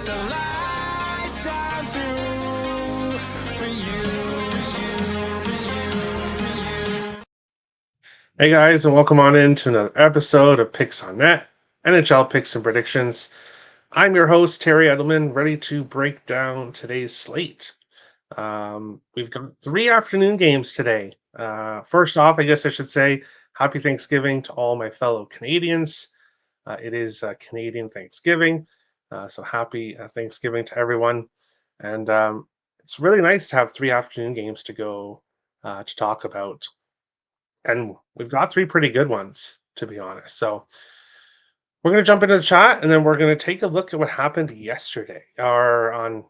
the light shine through for you. Hey guys, and welcome on into another episode of Picks on Net, NHL picks and predictions. I'm your host, Terry Edelman, ready to break down today's slate. We've got 3 afternoon games today. First off, I guess I should say happy Thanksgiving to all my fellow Canadians. It is Canadian Thanksgiving, so happy Thanksgiving to everyone. And it's really nice to have 3 afternoon games to go to talk about. And we've got 3 pretty good ones, to be honest. So we're going to jump into the chat, and then we're going to take a look at what happened yesterday or on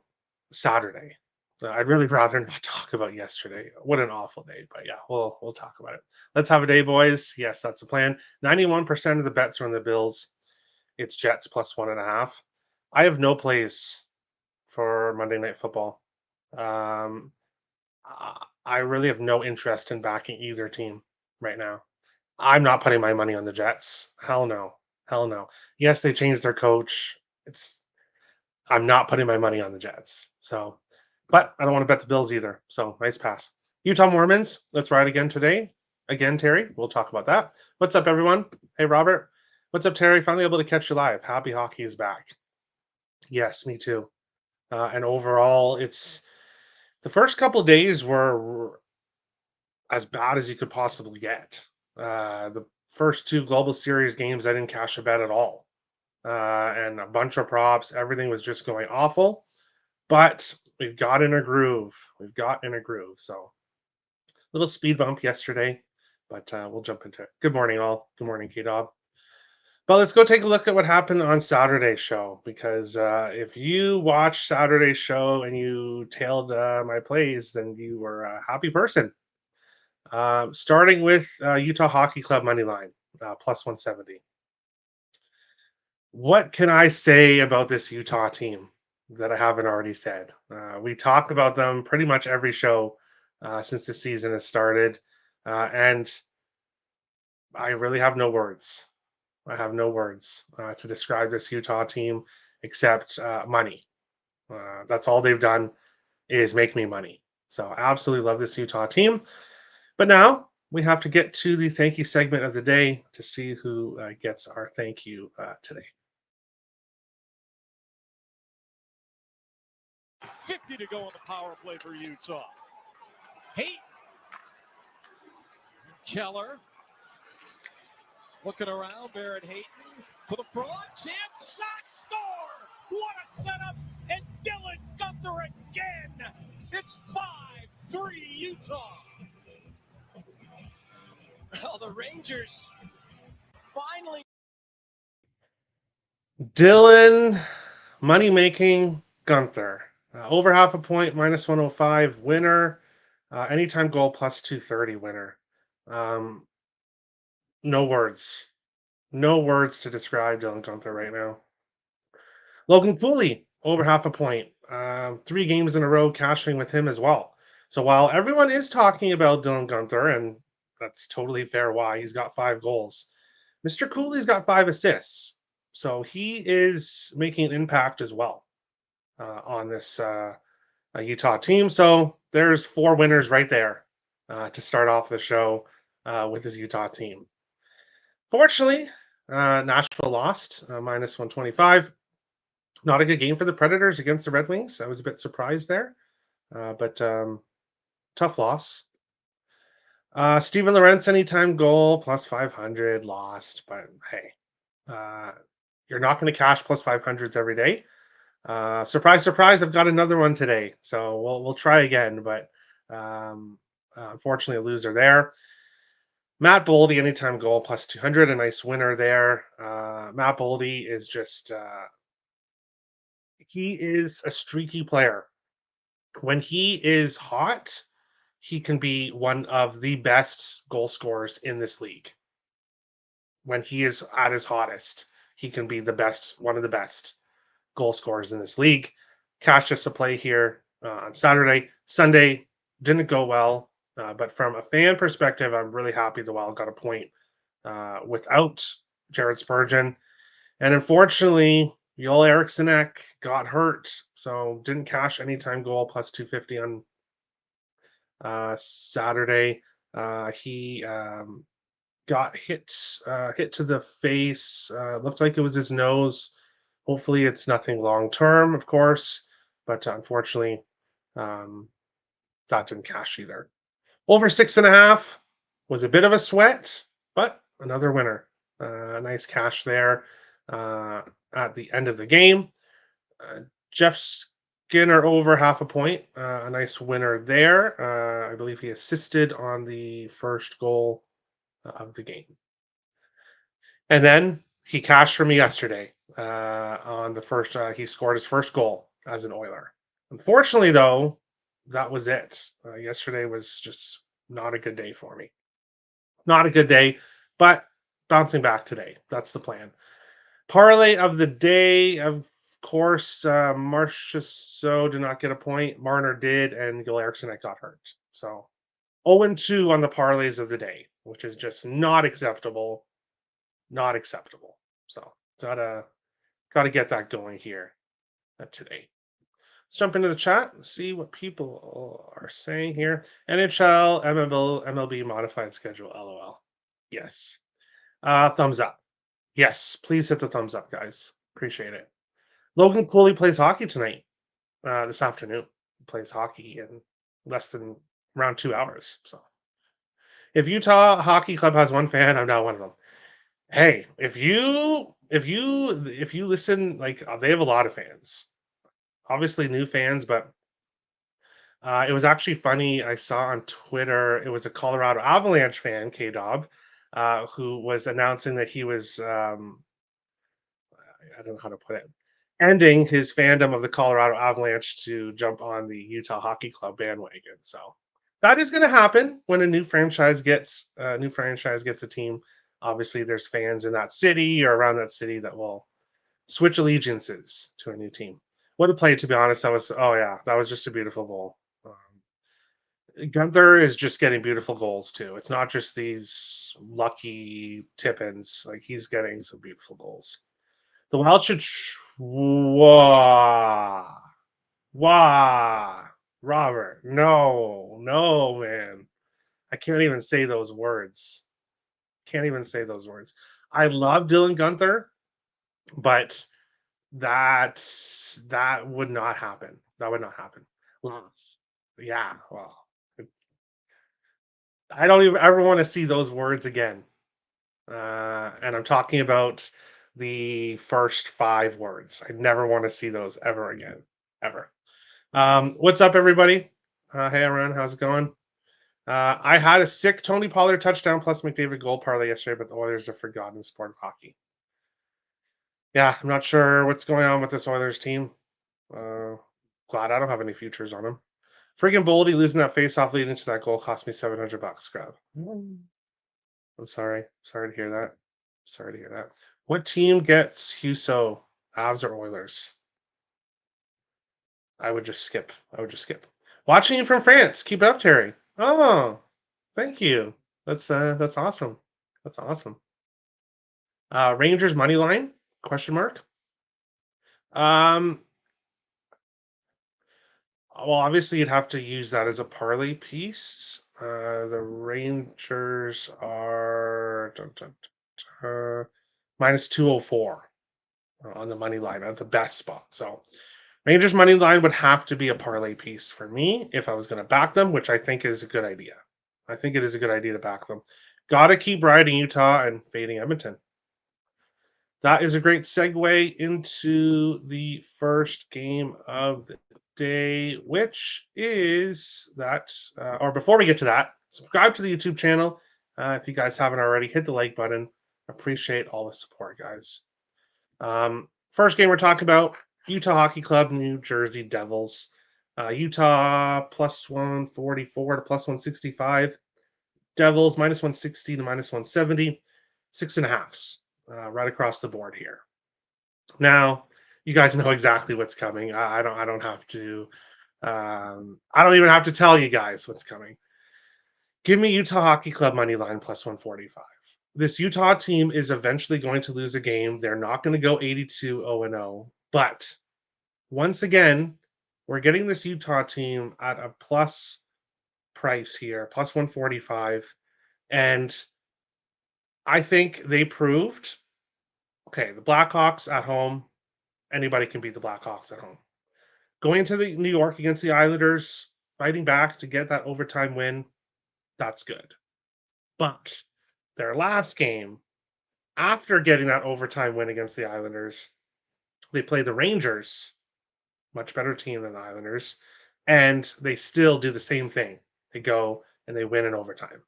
Saturday. I'd really rather not talk about yesterday. What an awful day, but yeah, we'll talk about it. Let's have a day, boys. Yes, that's the plan. 91% of the bets are on the Bills. It's Jets plus 1.5. I have no plays for Monday Night Football. I really have no interest in backing either team right now. I'm not putting my money on the Jets. Hell no. Hell no. Yes, they changed their coach. I'm not putting my money on the Jets. So, but I don't want to bet the Bills either. So, nice pass. Utah Mormons, let's ride again today. Again, Terry, we'll talk about that. What's up, everyone? Hey, Robert. What's up, Terry? Finally able to catch you live. Happy hockey is back. Yes, me too. And overall, it's the first couple of days were as bad as you could possibly get. The first 2 Global Series games, I didn't cash a bet at all. And a bunch of props. Everything was just going awful. But we've got in a groove. So, little speed bump yesterday, but we'll jump into it. Good morning, all. Good morning, K-Dob. But let's go take a look at what happened on Saturday's show, because if you watched Saturday's show and you tailed my plays, then you were a happy person. Starting with Utah Hockey Club money line, plus 170. What can I say about this Utah team that I haven't already said? We talk about them pretty much every show since the season has started, and I really have no words. I have no words to describe this Utah team except money. That's all they've done is make me money. So absolutely love this Utah team. But now we have to get to the thank you segment of the day to see who gets our thank you today. 50 to go on the power play for Utah. Hayton. Keller. Looking around, Barrett Hayton to the front. Chance, shot, score! What a setup! And Dylan Gunther again! It's 5-3 Utah. Well, the Rangers finally. Dylan, money making Gunther. Over half a point, minus 105 winner. Anytime goal plus 230 winner. No words. No words to describe Dylan Gunther right now. Logan Cooley, over half a point. 3 games in a row cashing with him as well. So while everyone is talking about Dylan Gunther, and that's totally fair why, he's got 5 goals. Mr. Cooley's got 5 assists. So he is making an impact as well on this Utah team. So there's 4 winners right there to start off the show with this Utah team. Fortunately, Nashville lost, minus 125. Not a good game for the Predators against the Red Wings. I was a bit surprised there, but tough loss. Steven Lorentz, anytime goal, plus 500, lost. But hey, you're not going to cash plus 500s every day. Surprise, surprise, I've got another one today. So we'll try again, but unfortunately a loser there. Matt Boldy, anytime goal, plus 200, a nice winner there. Matt Boldy is just... he is a streaky player. When he is hot, he can be one of the best goal scorers in this league. When he is at his hottest, he can be one of the best goal scorers in this league. Cash us a play here on Saturday. Sunday didn't go well, but from a fan perspective, I'm really happy the Wild got a point without Jared Spurgeon. And unfortunately, Joel Eriksson got hurt, so didn't cash anytime goal plus 250 on Saturday. He got hit to the face. Looked like it was his nose. Hopefully, it's nothing long term, of course, but unfortunately, that didn't cash either. Over 6.5 was a bit of a sweat, but another winner. Nice cash there at the end of the game. Jeff Skinner over half a point. A nice winner there. I believe he assisted on the first goal of the game. And then he cashed for me yesterday on the first. He scored his first goal as an Oiler. Unfortunately, though, that was it. Yesterday was just not a good day for me. Not a good day, but bouncing back today. That's the plan. Parlay of the day, of course, Marchessault did not get a point. Marner did, and Joel Eriksson got hurt. So 0-2 on the parlays of the day, which is just not acceptable. Not acceptable. So gotta get that going here today. Let's jump into the chat and see what people are saying here. NHL, MLB modified schedule, LOL. Yes. Thumbs up. Yes, please hit the thumbs up, guys. Appreciate it. Logan Cooley plays hockey tonight, this afternoon. He plays hockey in less than around 2 hours. So if Utah Hockey Club has one fan, I'm not one of them. Hey, if you listen, like they have a lot of fans. Obviously new fans, but it was actually funny. I saw on Twitter, it was a Colorado Avalanche fan, K-Dob, who was announcing that he was, I don't know how to put it, ending his fandom of the Colorado Avalanche to jump on the Utah Hockey Club bandwagon. So that is going to happen when a new franchise gets a team. Obviously, there's fans in that city or around that city that will switch allegiances to a new team. What a play, to be honest. That was just a beautiful goal. Gunther is just getting beautiful goals too. It's not just these lucky tip-ins. Like he's getting some beautiful goals. The Wild should Robert. No, man. I can't even say those words. I love Dylan Gunther, but that would not happen. Yeah, well, I don't even ever want to see those words again. And I'm talking about the first 5 words. I never want to see those ever again. Ever. What's up, everybody? Hey, Aaron, how's it going? I had a sick Tony Pollard touchdown plus McDavid goal parlay yesterday, but the Oilers are forgotten sport of hockey. Yeah, I'm not sure what's going on with this Oilers team. Glad I don't have any futures on him. Freaking Boldy losing that face-off leading to that goal cost me $700, scrub. I'm sorry. Sorry to hear that. What team gets Huso, Avs or Oilers? I would just skip. Watching you from France. Keep it up, Terry. Oh, thank you. That's awesome. Rangers money line? Question mark. Well, obviously you'd have to use that as a parlay piece. The Rangers are minus 204 on the money line at the best spot. So Rangers money line would have to be a parlay piece for me if I was going to back them, which I think is a good idea. I think it is a good idea to back them. Got to keep riding Utah and fading Edmonton. That is a great segue into the first game of the day, which is that, or before we get to that, subscribe to the YouTube channel. If you guys haven't already, hit the like button. Appreciate all the support, guys. First game we're talking about, Utah Hockey Club, New Jersey Devils. Utah plus 144 to plus 165. Devils minus 160 to minus 170. 6.5s. Right across the board here. Now, you guys know exactly what's coming. I don't have to. I don't even have to tell you guys what's coming. Give me Utah Hockey Club money line plus 145. this Utah team is eventually going to lose a game. They're not going to go 82-0-0. But once again, we're getting this Utah team at a plus price here, plus 145. And I think they proved, okay, the Blackhawks at home, anybody can beat the Blackhawks at home. Going to the New York against the Islanders, fighting back to get that overtime win, that's good. But their last game, after getting that overtime win against the Islanders, they play the Rangers, much better team than the Islanders, and they still do the same thing. They go and they win in overtime.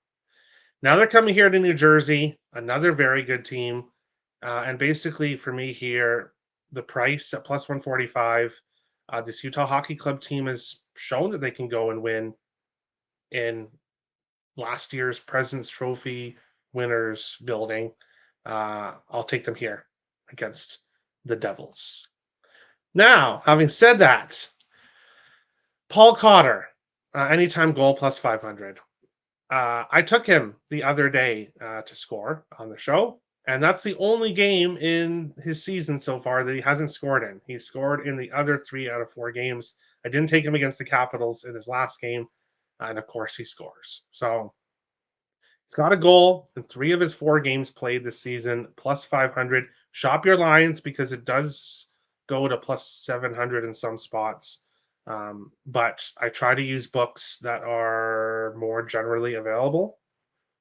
Now they're coming here to New Jersey, another very good team. And basically, for me here, the price at plus 145, this Utah Hockey Club team has shown that they can go and win in last year's President's Trophy winners building. I'll take them here against the Devils. Now, having said that, Paul Cotter, anytime goal plus 500. I took him the other day to score on the show, and that's the only game in his season so far that he hasn't scored in. He scored in the other 3 out of 4 games. I didn't take him against the Capitals in his last game, and of course he scores. So he's got a goal in 3 of his 4 games played this season, plus 500. Shop your lines because it does go to plus 700 in some spots. But I try to use books that are more generally available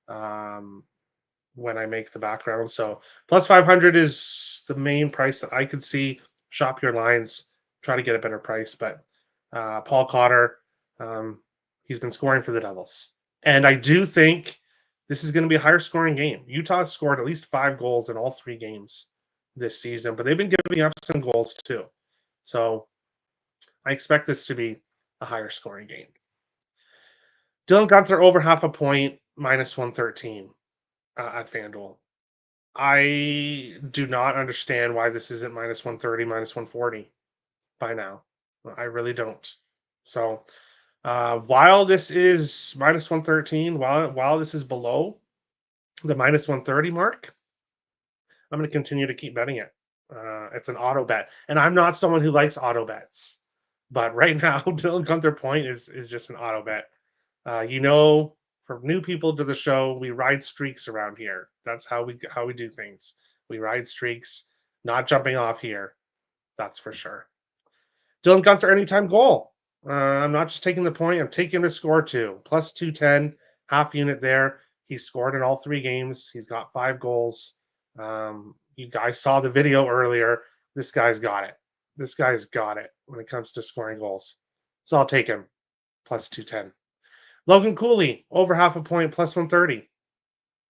when I make the background. So plus 500 is the main price that I could see. Shop your lines, try to get a better price. But Paul Cotter, he's been scoring for the Devils. And I do think this is going to be a higher scoring game. Utah scored at least 5 goals in all 3 games this season, but they've been giving up some goals too. So I expect this to be a higher scoring game. Dylan Guenther over half a point, minus 113 at FanDuel. I do not understand why this isn't minus 130, minus 140 by now. I really don't. So while this is minus 113, while this is below the minus 130 mark, I'm going to continue to keep betting it. It's an auto bet. And I'm not someone who likes auto bets. But right now, Dylan Guenther point is just an auto bet. For new people to the show, we ride streaks around here. That's how we do things. We ride streaks, not jumping off here. That's for sure. Dylan Guenther anytime goal. I'm not just taking the point. I'm taking the score too. Plus 210, half unit there. He scored in all 3 games. He's got 5 goals. You guys saw the video earlier. This guy's got it. This guy's got it when it comes to scoring goals. So I'll take him. Plus 210. Logan Cooley, over half a point, plus 130.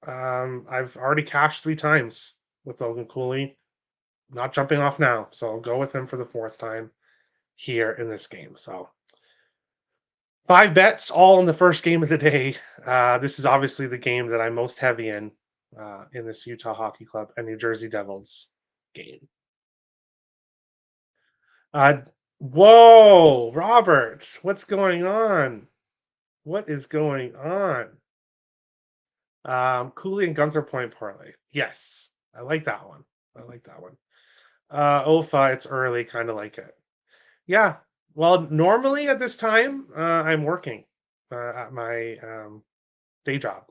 I've already cashed 3 times with Logan Cooley. Not jumping off now. So I'll go with him for the 4th time here in this game. So 5 bets, all in the first game of the day. This is obviously the game that I'm most heavy in this Utah Hockey Club and New Jersey Devils game. Whoa, Robert, what's going on? What is going on? Cooley and Guenther point parlay. Yes, I like that one. OFA, it's early, kind of like it. Yeah. Well, normally at this time, I'm working at my day job.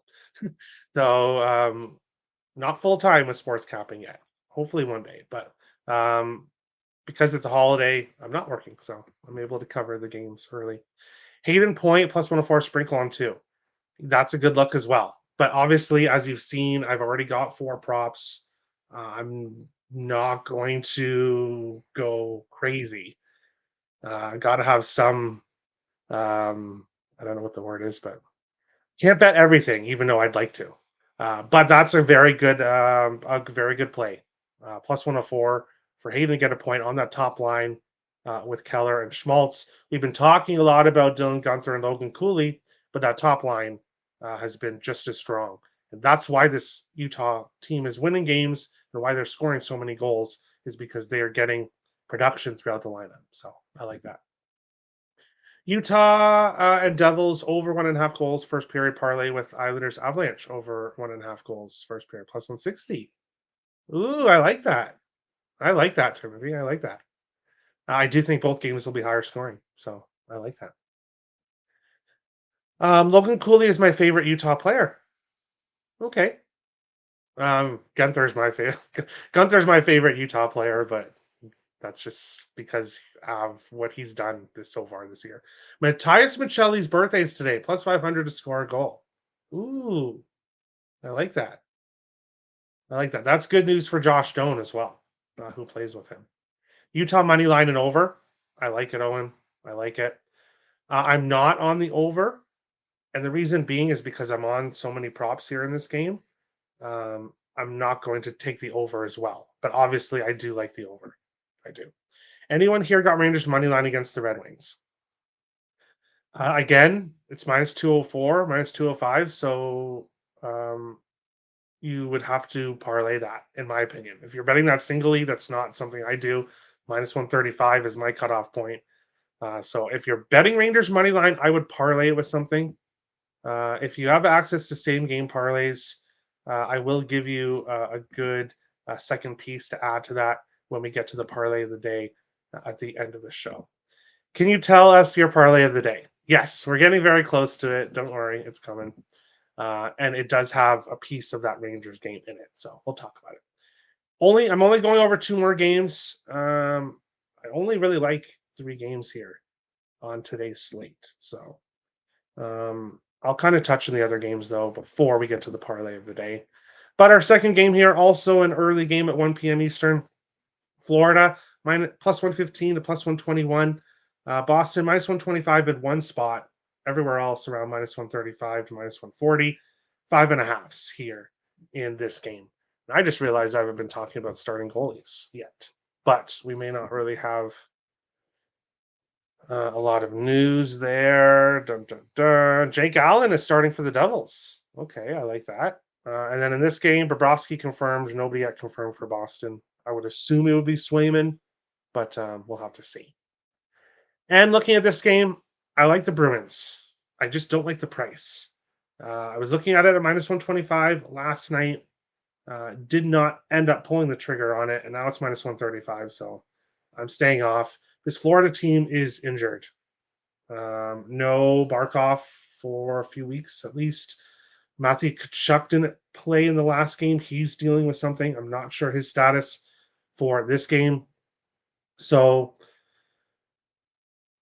So not full time with sports capping yet. Hopefully one day, but because it's a holiday, I'm not working, so I'm able to cover the games early. Hayden Point plus 104 sprinkle on 2. That's a good look as well. But obviously, as you've seen, I've already got 4 props. I'm not going to go crazy. Got to have some. I don't know what the word is, but can't bet everything, even though I'd like to. But that's a very good play. Plus 104 for Hayden to get a point on that top line with Keller and Schmaltz. We've been talking a lot about Dylan Guenther and Logan Cooley, but that top line has been just as strong. And that's why this Utah team is winning games and why they're scoring so many goals is because they are getting production throughout the lineup. So I like that. Utah and Devils over 1.5 goals first period parlay with Islanders Avalanche over 1.5 goals first period plus 160. Ooh, I like that. I like that, Timothy. I like that. I do think both games will be higher scoring, so I like that. Logan Cooley is my favorite Utah player. Okay. Gunther's my favorite. Gunther's my favorite Utah player, but that's just because of what he's done so far this year. Matthias Michelli's birthday is today, plus 500 to score a goal. Ooh, I like that. I like that. That's good news for Josh Doan as well, who plays with him. Utah money line and over. I like it, Owen. I like it. I'm not on the over, and the reason being is because I'm on so many props here in this game. I'm not going to take the over as well, but obviously I do like the over. I do. Anyone here got Rangers money line against the Red Wings? Again, it's minus 204, minus 205. So you would have to parlay that, in my opinion. If you're betting that singly, that's not something I do. Minus 135 is my cutoff point. So if you're betting Rangers money line, I would parlay it with something. If you have access to same game parlays, I will give you a good second piece to add to that when we get to the parlay of the day at the end of the show. Can you tell us your parlay of the day? Yes, we're getting very close to it. Don't worry, it's coming. And it does have a piece of that Rangers game in it, so we'll talk about it. I'm only going over 2 more games. I only really like 3 games here on today's slate, so I'll kind of touch on the other games though before we get to the parlay of the day. But our second game here, also an early game at 1 p.m. Eastern. Florida plus 115 to plus 121. Boston minus 125 in one spot. Everywhere else around minus 135 to minus 140. 5.5s here in this game. And I just realized I haven't been talking about starting goalies yet, but we may not really have a lot of news there. Dun, dun, dun. Jake Allen is starting for the Devils. Okay, I like that. And then in this game, Bobrovsky confirmed. Nobody yet confirmed for Boston. I would assume it would be Swayman, but we'll have to see. And looking at this game, I like the Bruins. I just don't like the price. I was looking at it at minus 125 last night. Did not end up pulling the trigger on it, and now it's minus 135. So I'm staying off. This Florida team is injured. No Barkov for a few weeks at least. Matthew Tkachuk didn't play in the last game. He's dealing with something. I'm not sure his status for this game. So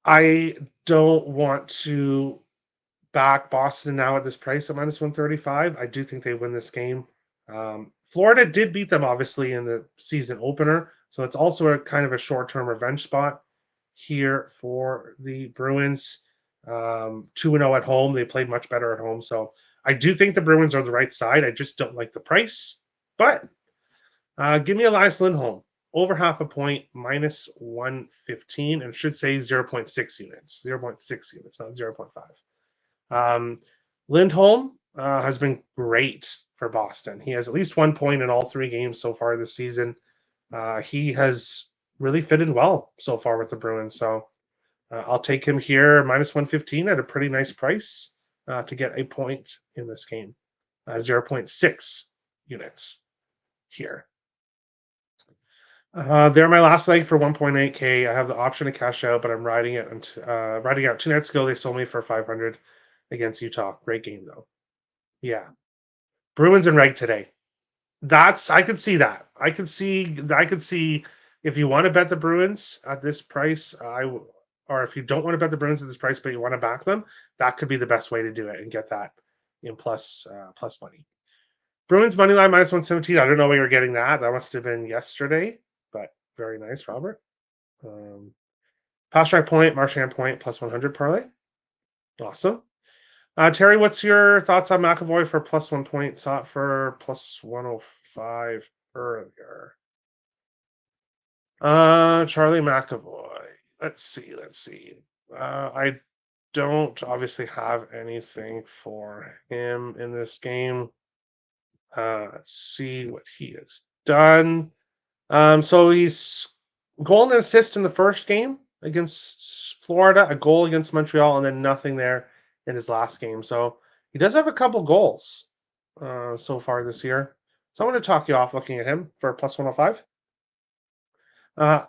I don't want to back Boston now at this price at minus 135. I do think they win this game. Florida did beat them, obviously, in the season opener. So it's also a kind of a short-term revenge spot here for the Bruins. 2-0 at home. They played much better at home. So I do think the Bruins are the right side. I just don't like the price. But give me Elias Lindholm. Over half a point, minus 115, and should say 0.6 units. 0.6 units, not 0.5. Lindholm has been great for Boston. He has at least 1 point in all 3 games so far this season. He has really fitted well so far with the Bruins. So I'll take him here, minus 115 at a pretty nice price to get a point in this game. 0.6 units here. They're my last leg for 1.8K. I have the option to cash out, but I'm riding it. Riding out 2 nights ago, they sold me for 500 against Utah. Great game though. Yeah, Bruins and Reg today. I could see that. I could see if you want to bet the Bruins at this price, or if you don't want to bet the Bruins at this price, but you want to back them, that could be the best way to do it and get that in plus money. Bruins money line minus 117. I don't know where you're getting that. That must have been yesterday. But very nice, Robert. Pass right point, Marchand point, plus 100 parlay. Awesome. Terry, what's your thoughts on McAvoy for plus 1 point? Saw it for plus 105 earlier. Charlie McAvoy. Let's see. I don't obviously have anything for him in this game. Let's see what he has done. So he's goal and assist in the first game, against Florida, a goal against Montreal, and then nothing there in his last game. So he does have a couple goals so far this year. So I'm going to talk you off looking at him for plus 105. I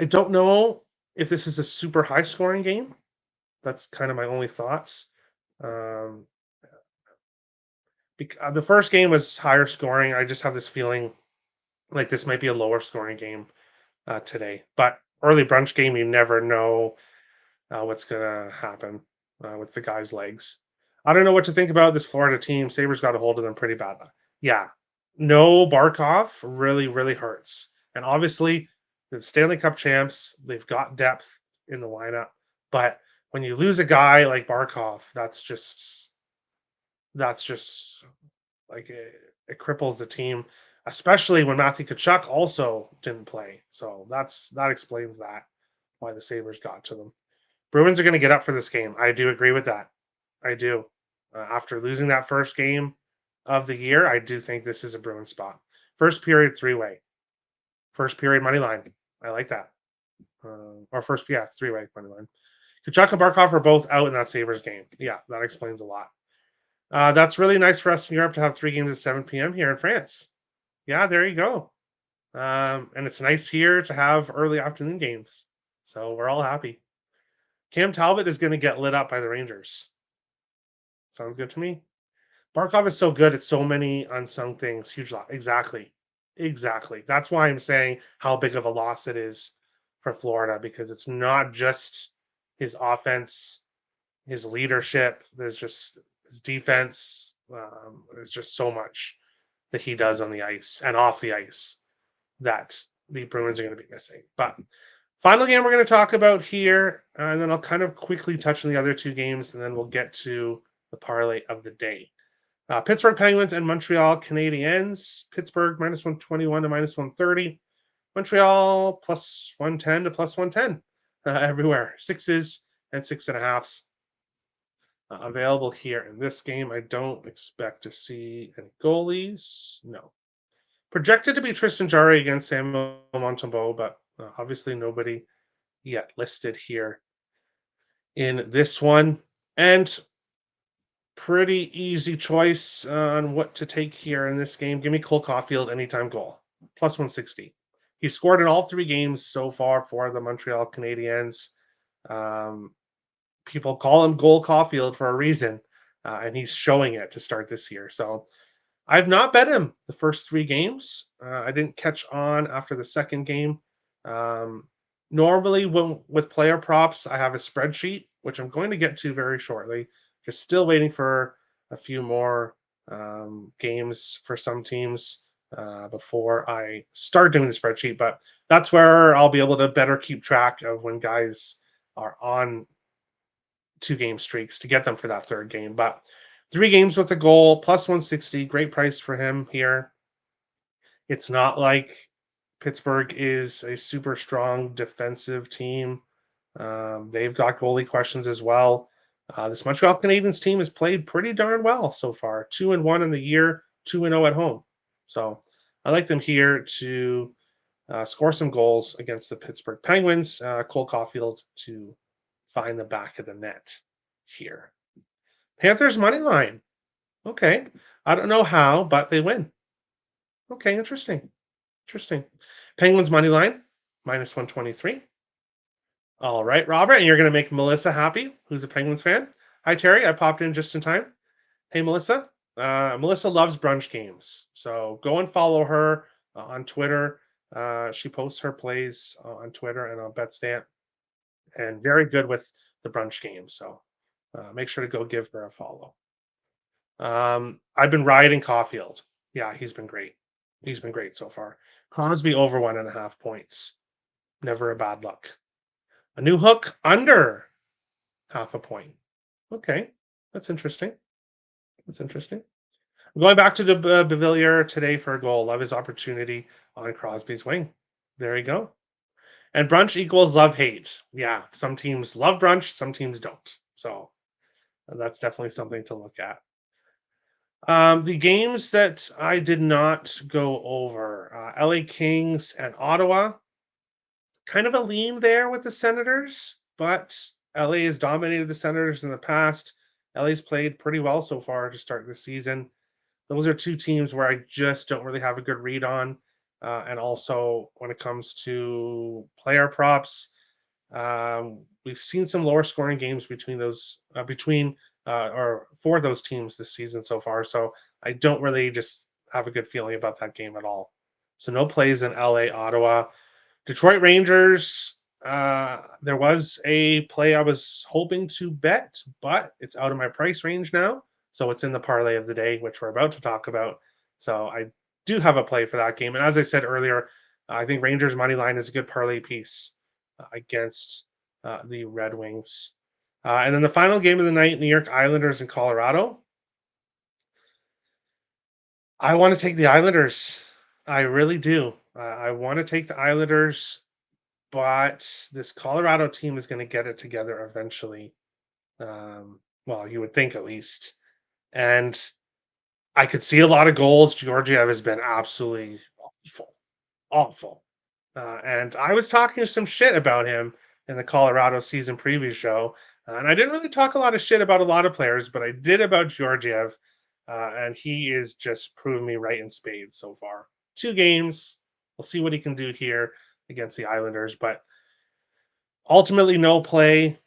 don't know if this is a super high scoring game. That's kind of my only thoughts. Um, the first game was higher scoring. I just have this feeling like this might be a lower scoring game today. But early brunch game, you never know what's going to happen with the guy's legs. I don't know what to think about this Florida team. Sabres got a hold of them pretty bad. Yeah, no Barkov really, really hurts. And obviously, the Stanley Cup champs, they've got depth in the lineup. But when you lose a guy like Barkov, that's just like it cripples the team, especially when Matthew Tkachuk also didn't play. So that explains that why the Sabres got to them. Bruins are going to get up for this game. I do agree with that. I do. After losing that first game of the year, I do think this is a Bruins spot. First period, three-way. First period, money line. I like that. Three-way money line. Kachuk and Barkov are both out in that Sabres game. Yeah, that explains a lot. That's really nice for us in Europe to have 3 games at 7 p.m. here in France. Yeah, there you go. And it's nice here to have early afternoon games. So we're all happy. Cam Talbot is going to get lit up by the Rangers. Sounds good to me. Barkov is so good at so many unsung things. Huge loss. Exactly. That's why I'm saying how big of a loss it is for Florida, because it's not just his offense, his leadership. There's just his defense. There's just so much that he does on the ice and off the ice that the Bruins are going to be missing. But final game we're going to talk about here, and then I'll kind of quickly touch on the other 2 games, and then we'll get to the parlay of the day. Pittsburgh Penguins and Montreal Canadiens. Pittsburgh minus 121 to minus 130. Montreal plus 110 to plus 110 everywhere. 6s and 6.5s available here in this game. I don't expect to see any goalies. No. Projected to be Tristan Jarry against Samuel Montembeault, but obviously nobody yet listed here in this one. And pretty easy choice on what to take here in this game. Give me Cole Caulfield anytime goal. Plus 160. He scored in all 3 games so far for the Montreal Canadiens. People call him Goal Caulfield for a reason, and he's showing it to start this year. So I've not bet him the first 3 games. I didn't catch on after the second game. Normally, with player props, I have a spreadsheet, which I'm going to get to very shortly. Just still waiting for a few more games for some teams before I start doing the spreadsheet. But that's where I'll be able to better keep track of when guys are on 2-game streaks to get them for that third game. But 3 games with a goal, plus 160, great price for him here. It's not like Pittsburgh is a super strong defensive team. They've got goalie questions as well. This Montreal Canadiens team has played pretty darn well so far. 2-1 in the year, 2-0 at home. So I like them here to score some goals against the Pittsburgh Penguins. Cole Caulfield to find the back of the net here. Panthers money line. Okay. I don't know how, but they win. Okay, interesting. Penguins money line, minus 123. All right, Robert, and you're going to make Melissa happy, who's a Penguins fan. Hi, Terry. I popped in just in time. Hey, Melissa. Melissa loves brunch games, so go and follow her on Twitter. She posts her plays on Twitter and on BetStamp, and very good with the brunch games. So make sure to go give her a follow. I've been riding Caulfield. Yeah, he's been great. He's been great so far. Crosby over 1.5 points. Never a bad look. A new hook under 0.5 point. Okay, that's interesting. I'm going back to the Bevilier today for a goal. Love his opportunity on Crosby's wing. There you go. And brunch equals love-hate. Yeah, some teams love brunch, some teams don't. So that's definitely something to look at. The games that I did not go over, LA Kings and Ottawa. kind of a lean there with the Senators, but LA has dominated the Senators in the past. LA's played pretty well so far to start the season. Those are two teams where I just don't really have a good read on. And also, when it comes to player props, we've seen some lower scoring games or for those teams this season so far. So I don't really just have a good feeling about that game at all. So no plays in LA, Ottawa, Detroit Rangers. There was a play I was hoping to bet, but it's out of my price range now. So it's in the parlay of the day, which we're about to talk about. So I do have a play for that game. And as I said earlier, I think Rangers money line is a good parlay piece against the Red Wings. And then the final game of the night, New York Islanders and Colorado. I want to take the Islanders. I really do. I want to take the Islanders, but this Colorado team is going to get it together eventually. Well, you would think at least. And I could see a lot of goals. Georgiev has been absolutely awful, awful. And I was talking some shit about him in the Colorado season preview show. And I didn't really talk a lot of shit about a lot of players, but I did about Georgiev. And he is just proving me right in spades so far. 2 games. We'll see what he can do here against the Islanders. But ultimately, no play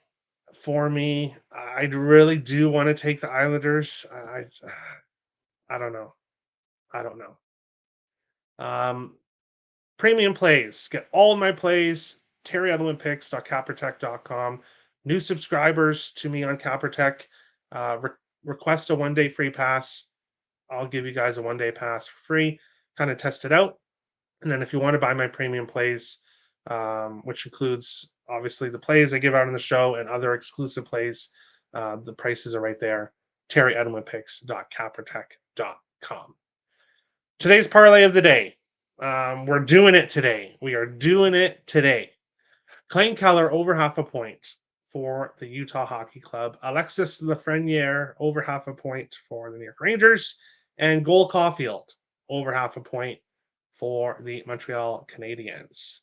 for me. I really do want to take the Islanders. I don't know. I don't know. Premium plays. Get all of my plays. TerryEdelmanPicks.Caprotech.com. New subscribers to me on Caprotech. Request a 1-day free pass. I'll give you guys a 1-day pass for free. Kind of test it out. And then if you want to buy my premium plays, which includes obviously the plays I give out on the show and other exclusive plays, the prices are right there. TerryEdelmanPicks.Caprotech.com. Today's parlay of the day. We're doing it today. We are doing it today. Clayton Keller over half a point for the Utah Hockey Club. Alexis Lafreniere over half a point for the New York Rangers. And Cole Caulfield over half a point for the Montreal Canadiens.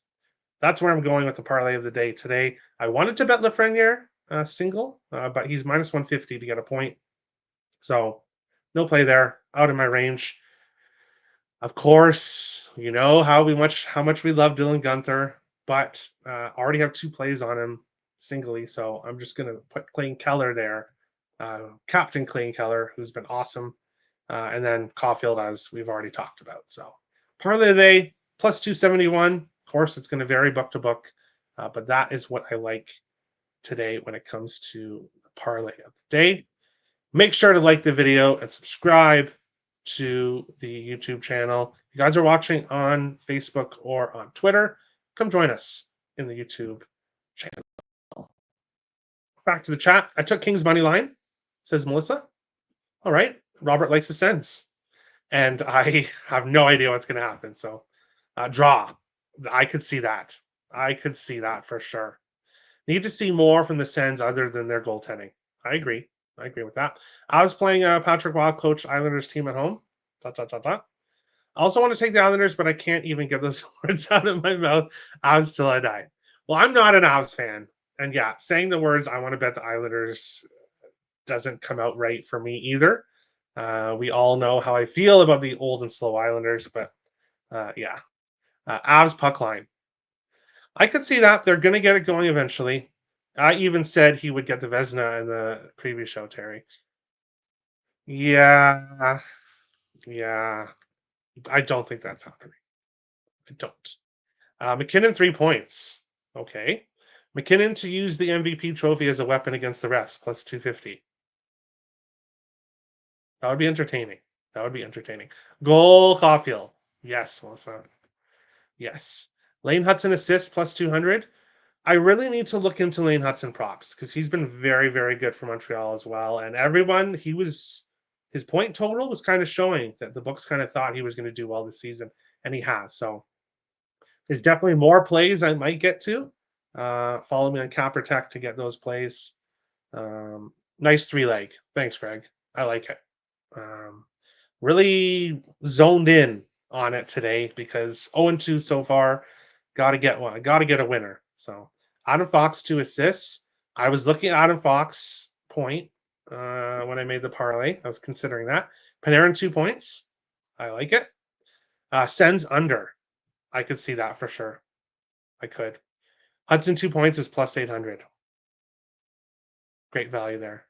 That's where I'm going with the parlay of the day today. I wanted to bet Lafreniere single, but he's minus 150 to get a point. So no play there, out of my range. Of course, you know how much we love Dylan Guenther, but already have 2 plays on him singly, so I'm just going to put Clayton Keller there, Captain Clayton Keller, who's been awesome, and then Caulfield, as we've already talked about. So parlay of the day, plus 271. Of course, it's going to vary book to book, but that is what I like today when it comes to the parlay of the day. Make sure to like the video and subscribe to the YouTube channel. If you guys are watching on Facebook or on Twitter, come join us in the YouTube channel. Back to the chat. I took King's money line, says Melissa. All right. Robert likes the Sens. And I have no idea what's going to happen. So draw. I could see that. I could see that for sure. Need to see more from the Sens other than their goaltending. I agree. I agree with that. I was playing Patrick Waugh coach Islanders team at home. I also want to take the Islanders, but I can't even get those words out of my mouth. Avs till I die. Well, I'm not an Avs fan. And yeah, saying the words I want to bet the Islanders doesn't come out right for me either. We all know how I feel about the old and slow Islanders, but yeah. Avs puck line. I could see that. They're going to get it going eventually. I even said he would get the Vezina in the previous show, Terry. Yeah. I don't think that's happening. I don't. McKinnon 3 points. Okay. McKinnon to use the MVP trophy as a weapon against the refs, plus 250. That would be entertaining. Cole Caulfield. Yes, Melissa. Yes. Lane Hudson assist, plus 200. I really need to look into Lane Hudson props because he's been very, very good for Montreal as well. And his point total was kind of showing that the books kind of thought he was going to do well this season, and he has. So there's definitely more plays I might get to. Follow me on Caprotech to get those plays. Nice 3-leg. Thanks, Greg. I like it. Really zoned in on it today because 0-2 so far. Got to get one. I got to get a winner. So Adam Fox 2 assists. I was looking at Adam Fox point when I made the parlay. I was considering that. Panarin 2 points. I like it. Sens under. I could see that for sure. I could. Hudson 2 points is plus 800. Great value there.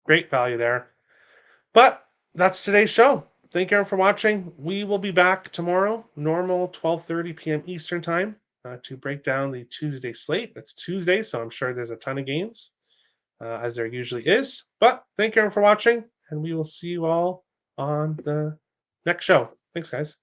Great value there. But that's today's show. Thank you everyone for watching. We will be back tomorrow, normal 12:30 p.m. Eastern time, to break down the Tuesday slate. It's Tuesday, so I'm sure there's a ton of games, as there usually is. But thank you everyone for watching, and we will see you all on the next show. Thanks, guys.